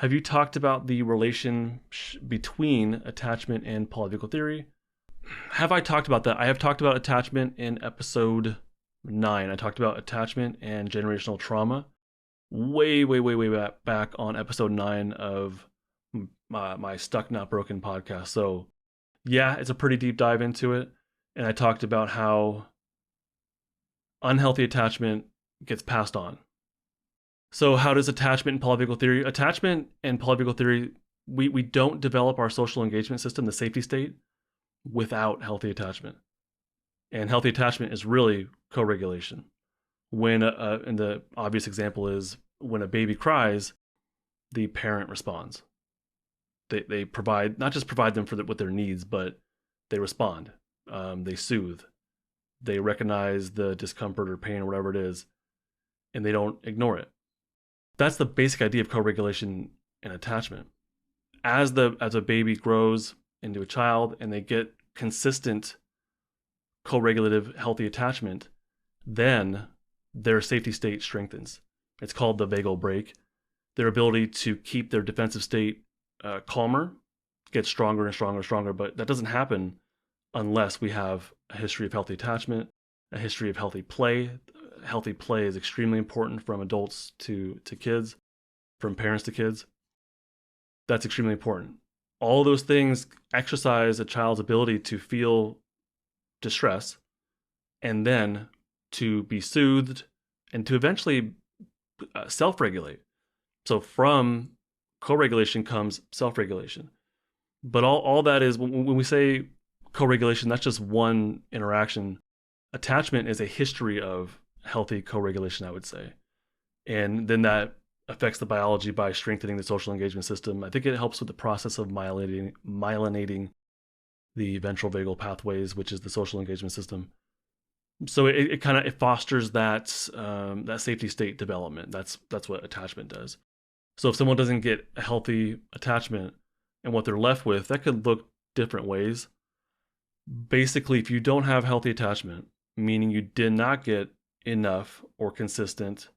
Have you talked about the relation between attachment and polyvagal theory? Have I talked about that? I have talked about attachment in episode 9. I talked about attachment and generational trauma way back on episode 9 of my Stuck Not Broken podcast. So yeah, it's a pretty deep dive into it. And I talked about how unhealthy attachment gets passed on. So how does attachment and polyvagal theory? Attachment and polyvagal theory, we don't develop our social engagement system, the safety state, without healthy attachment. And healthy attachment is really co-regulation. When and the obvious example is when a baby cries, the parent responds. They provide, not just provide them with their needs, but they respond. They soothe. They recognize the discomfort or pain or whatever it is, and they don't ignore it. That's the basic idea of co-regulation and attachment. As a baby grows into a child and they get consistent co-regulative healthy attachment, then their safety state strengthens. It's called the vagal brake. Their ability to keep their defensive state calmer gets stronger and stronger and stronger, but that doesn't happen unless we have a history of healthy attachment, a history of healthy play. Healthy play is extremely important from adults to kids, from parents to kids. That's extremely important. All those things exercise a child's ability to feel distress and then to be soothed and to eventually self-regulate. So from co-regulation comes self-regulation. But all that is, when we say co-regulation, that's just one interaction. Attachment is a history of healthy co-regulation, I would say. And then that affects the biology by strengthening the social engagement system. I think it helps with the process of myelinating the ventral vagal pathways, which is the social engagement system. So it kind of fosters that safety state development. That's what attachment does. So if someone doesn't get a healthy attachment and what they're left with, that could look different ways. Basically, if you don't have healthy attachment, meaning you did not get enough or consistent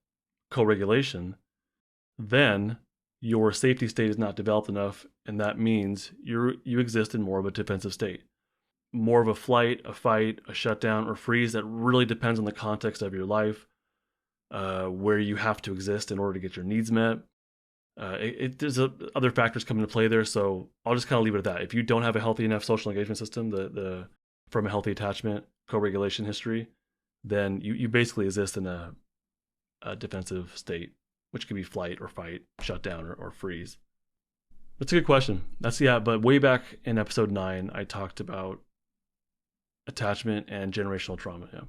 co-regulation, then your safety state is not developed enough, and that means you exist in more of a defensive state. More of a flight, a fight, a shutdown, or freeze. That really depends on the context of your life, where you have to exist in order to get your needs met. There's other factors come into play there, so I'll just kind of leave it at that. If you don't have a healthy enough social engagement system, from a healthy attachment co-regulation history, then you basically exist in a defensive state, which could be flight or fight, shutdown, or freeze. That's a good question. But way back in episode 9, I talked about attachment and generational trauma. Yeah.